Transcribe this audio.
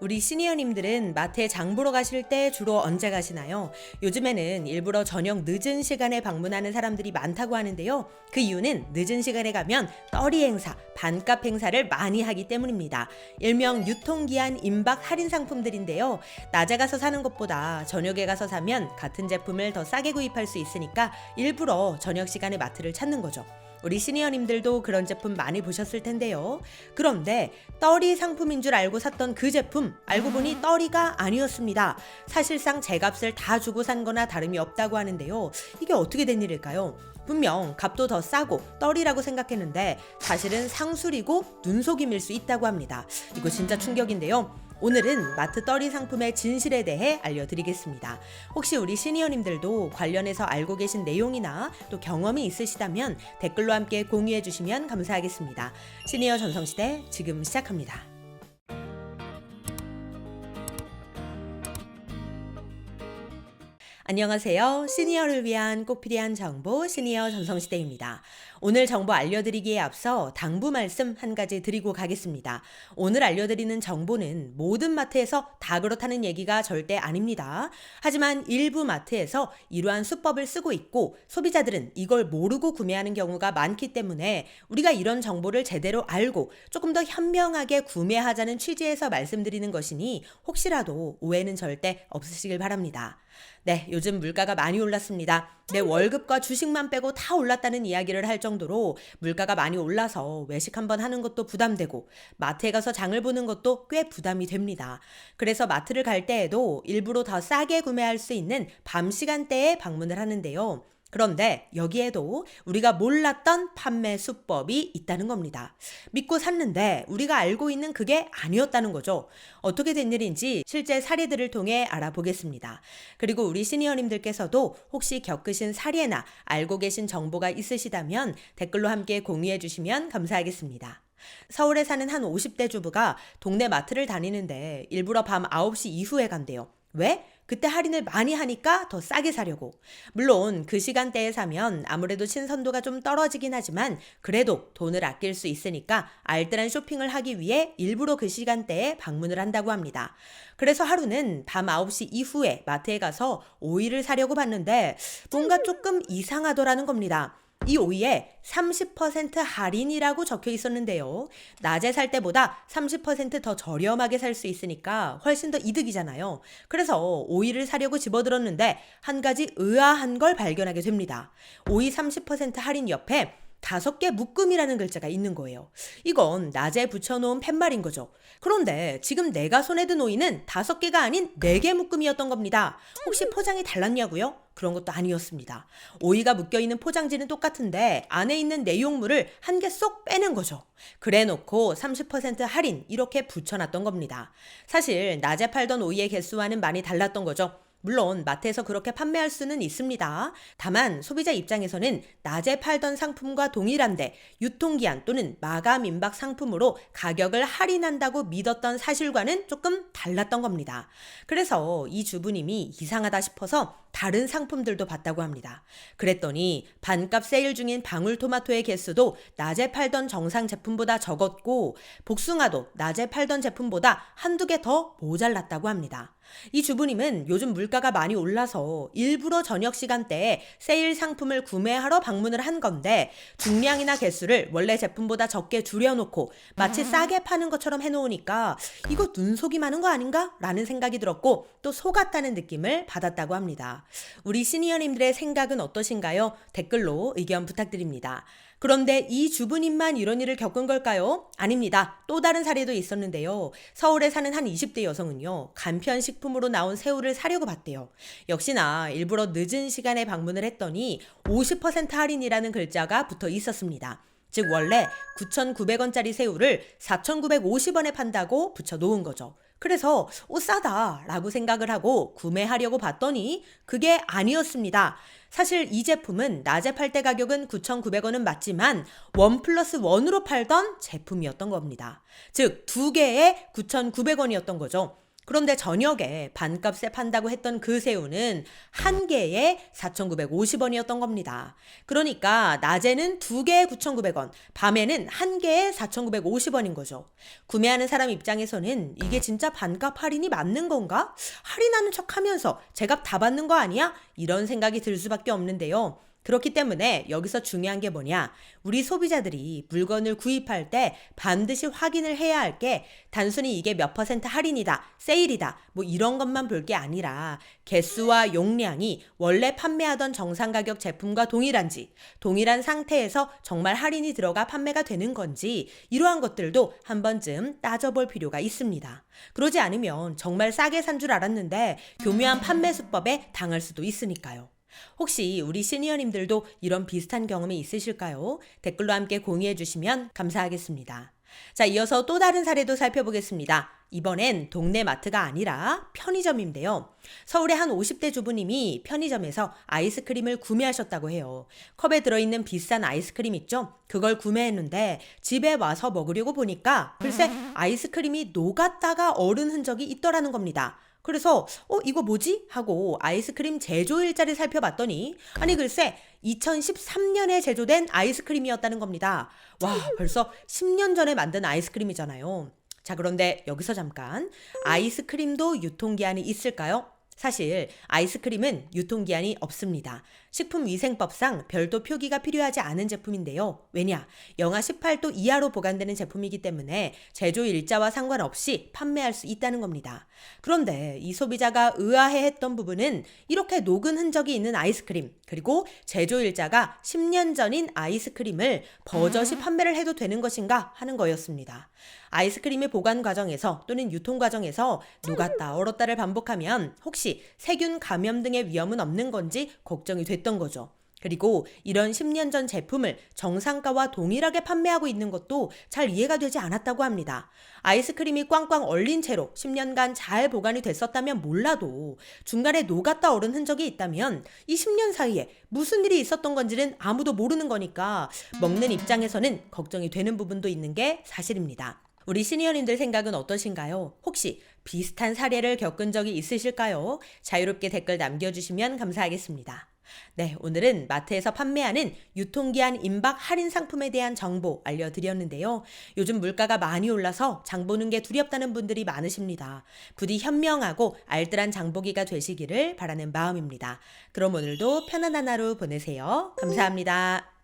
우리 시니어님들은 마트에 장 보러 가실 때 주로 언제 가시나요? 요즘에는 일부러 저녁 늦은 시간에 방문하는 사람들이 많다고 하는데요. 그 이유는 늦은 시간에 가면 떨이 행사, 반값 행사를 많이 하기 때문입니다. 일명 유통기한 임박 할인 상품들인데요. 낮에 가서 사는 것보다 저녁에 가서 사면 같은 제품을 더 싸게 구입할 수 있으니까 일부러 저녁 시간에 마트를 찾는 거죠. 우리 시니어님들도 그런 제품 많이 보셨을 텐데요. 그런데 떨이 상품인 줄 알고 샀던 그 제품, 알고 보니 떨이가 아니었습니다. 사실상 제 값을 다 주고 산 거나 다름이 없다고 하는데요. 이게 어떻게 된 일일까요? 분명 값도 더 싸고 떨이라고 생각했는데 사실은 상술이고 눈속임일 수 있다고 합니다. 이거 진짜 충격인데요. 오늘은 마트 떨이 상품의 진실에 대해 알려드리겠습니다. 혹시 우리 시니어님들도 관련해서 알고 계신 내용이나 또 경험이 있으시다면 댓글로 함께 공유해 주시면 감사하겠습니다. 시니어 전성시대 지금 시작합니다. 안녕하세요. 시니어를 위한 꼭 필요한 정보 시니어 전성시대입니다. 오늘 정보 알려드리기에 앞서 당부 말씀 한 가지 드리고 가겠습니다. 오늘 알려드리는 정보는 모든 마트에서 다 그렇다는 얘기가 절대 아닙니다. 하지만 일부 마트에서 이러한 수법을 쓰고 있고 소비자들은 이걸 모르고 구매하는 경우가 많기 때문에 우리가 이런 정보를 제대로 알고 조금 더 현명하게 구매하자는 취지에서 말씀드리는 것이니 혹시라도 오해는 절대 없으시길 바랍니다. 네, 요즘 물가가 많이 올랐습니다. 내 월급과 주식만 빼고 다 올랐다는 이야기를 할 정도로 물가가 많이 올라서 외식 한번 하는 것도 부담되고 마트에 가서 장을 보는 것도 꽤 부담이 됩니다. 그래서 마트를 갈 때에도 일부러 더 싸게 구매할 수 있는 밤 시간대에 방문을 하는데요. 그런데 여기에도 우리가 몰랐던 판매 수법이 있다는 겁니다. 믿고 샀는데 우리가 알고 있는 그게 아니었다는 거죠. 어떻게 된 일인지 실제 사례들을 통해 알아보겠습니다. 그리고 우리 시니어님들께서도 혹시 겪으신 사례나 알고 계신 정보가 있으시다면 댓글로 함께 공유해 주시면 감사하겠습니다. 서울에 사는 한 50대 주부가 동네 마트를 다니는데 일부러 밤 9시 이후에 간대요. 왜? 그때 할인을 많이 하니까 더 싸게 사려고. 물론 그 시간대에 사면 아무래도 신선도가 좀 떨어지긴 하지만 그래도 돈을 아낄 수 있으니까 알뜰한 쇼핑을 하기 위해 일부러 그 시간대에 방문을 한다고 합니다. 그래서 하루는 밤 9시 이후에 마트에 가서 오이를 사려고 봤는데 뭔가 조금 이상하더라는 겁니다. 이 오이에 30% 할인이라고 적혀 있었는데요. 낮에 살 때보다 30%더 저렴하게 살 수 있으니까 훨씬 더 이득이잖아요. 그래서 오이를 사려고 집어들었는데 한 가지 의아한 걸 발견하게 됩니다. 오이 30% 할인 옆에 5개 묶음이라는 글자가 있는 거예요. 이건 낮에 붙여놓은 팻말인 거죠. 그런데 지금 내가 손에 든 오이는 5개가 아닌 4개 묶음이었던 겁니다. 혹시 포장이 달랐냐고요? 그런 것도 아니었습니다. 오이가 묶여있는 포장지는 똑같은데 안에 있는 내용물을 한 개 쏙 빼는 거죠. 그래 놓고 30% 할인 이렇게 붙여놨던 겁니다. 사실 낮에 팔던 오이의 개수와는 많이 달랐던 거죠. 물론 마트에서 그렇게 판매할 수는 있습니다. 다만 소비자 입장에서는 낮에 팔던 상품과 동일한데 유통기한 또는 마감 임박 상품으로 가격을 할인한다고 믿었던 사실과는 조금 달랐던 겁니다. 그래서 이 주부님이 이상하다 싶어서 다른 상품들도 봤다고 합니다. 그랬더니 반값 세일 중인 방울토마토의 개수도 낮에 팔던 정상 제품보다 적었고 복숭아도 낮에 팔던 제품보다 한두 개 더 모자랐다고 합니다. 이 주부님은 요즘 물가가 많이 올라서 일부러 저녁 시간대에 세일 상품을 구매하러 방문을 한 건데 중량이나 개수를 원래 제품보다 적게 줄여놓고 마치 싸게 파는 것처럼 해놓으니까 이거 눈속임 하는 거 아닌가? 라는 생각이 들었고 또 속았다는 느낌을 받았다고 합니다. 우리 시니어님들의 생각은 어떠신가요? 댓글로 의견 부탁드립니다. 그런데 이 주부님만 이런 일을 겪은 걸까요? 아닙니다. 또 다른 사례도 있었는데요. 서울에 사는 한 20대 여성은요. 간편식품으로 나온 새우를 사려고 봤대요. 역시나 일부러 늦은 시간에 방문을 했더니 50% 할인이라는 글자가 붙어 있었습니다. 즉 원래 9,900원짜리 새우를 4,950원에 판다고 붙여놓은 거죠. 그래서 싸다 라고 생각을 하고 구매하려고 봤더니 그게 아니었습니다. 사실 이 제품은 낮에 팔 때 가격은 9,900원은 맞지만 1+1으로 팔던 제품이었던 겁니다. 즉 2개에 9,900원이었던 거죠. 그런데 저녁에 반값에 판다고 했던 그 새우는 한 개에 4,950원이었던 겁니다. 그러니까 낮에는 두 개에 9,900원, 밤에는 한 개에 4,950원인 거죠. 구매하는 사람 입장에서는 이게 진짜 반값 할인이 맞는 건가? 할인하는 척 하면서 제값 다 받는 거 아니야? 이런 생각이 들 수밖에 없는데요. 그렇기 때문에 여기서 중요한 게 뭐냐? 우리 소비자들이 물건을 구입할 때 반드시 확인을 해야 할 게 단순히 이게 몇 퍼센트 할인이다, 세일이다, 뭐 이런 것만 볼 게 아니라 개수와 용량이 원래 판매하던 정상 가격 제품과 동일한지, 동일한 상태에서 정말 할인이 들어가 판매가 되는 건지 이러한 것들도 한 번쯤 따져볼 필요가 있습니다. 그러지 않으면 정말 싸게 산 줄 알았는데 교묘한 판매 수법에 당할 수도 있으니까요. 혹시 우리 시니어님들도 이런 비슷한 경험이 있으실까요? 댓글로 함께 공유해 주시면 감사하겠습니다. 자, 이어서 또 다른 사례도 살펴보겠습니다. 이번엔 동네 마트가 아니라 편의점인데요. 서울의 한 50대 주부님이 편의점에서 아이스크림을 구매하셨다고 해요. 컵에 들어있는 비싼 아이스크림 있죠? 그걸 구매했는데 집에 와서 먹으려고 보니까 글쎄 아이스크림이 녹았다가 얼은 흔적이 있더라는 겁니다. 그래서 이거 뭐지? 하고 아이스크림 제조일자를 살펴봤더니 아니 글쎄 2013년에 제조된 아이스크림이었다는 겁니다. 와, 벌써 10년 전에 만든 아이스크림이잖아요. 자, 그런데 여기서 잠깐 아이스크림도 유통기한이 있을까요? 사실 아이스크림은 유통기한이 없습니다. 식품위생법상 별도 표기가 필요하지 않은 제품인데요. 왜냐? 영하 18도 이하로 보관되는 제품이기 때문에 제조일자와 상관없이 판매할 수 있다는 겁니다. 그런데 이 소비자가 의아해했던 부분은 이렇게 녹은 흔적이 있는 아이스크림, 그리고 제조일자가 10년 전인 아이스크림을 버젓이 판매를 해도 되는 것인가 하는 거였습니다. 아이스크림의 보관 과정에서 또는 유통 과정에서 녹았다 얼었다를 반복하면 혹시 세균 감염 등의 위험은 없는 건지 걱정이 됐던 거죠. 그리고 이런 10년 전 제품을 정상가와 동일하게 판매하고 있는 것도 잘 이해가 되지 않았다고 합니다. 아이스크림이 꽝꽝 얼린 채로 10년간 잘 보관이 됐었다면 몰라도 중간에 녹았다 얼은 흔적이 있다면 이 10년 사이에 무슨 일이 있었던 건지는 아무도 모르는 거니까 먹는 입장에서는 걱정이 되는 부분도 있는 게 사실입니다. 우리 시니어님들 생각은 어떠신가요? 혹시 비슷한 사례를 겪은 적이 있으실까요? 자유롭게 댓글 남겨주시면 감사하겠습니다. 네, 오늘은 마트에서 판매하는 유통기한 임박 할인 상품에 대한 정보 알려드렸는데요. 요즘 물가가 많이 올라서 장 보는 게 두렵다는 분들이 많으십니다. 부디 현명하고 알뜰한 장보기가 되시기를 바라는 마음입니다. 그럼 오늘도 편안한 하루 보내세요. 감사합니다.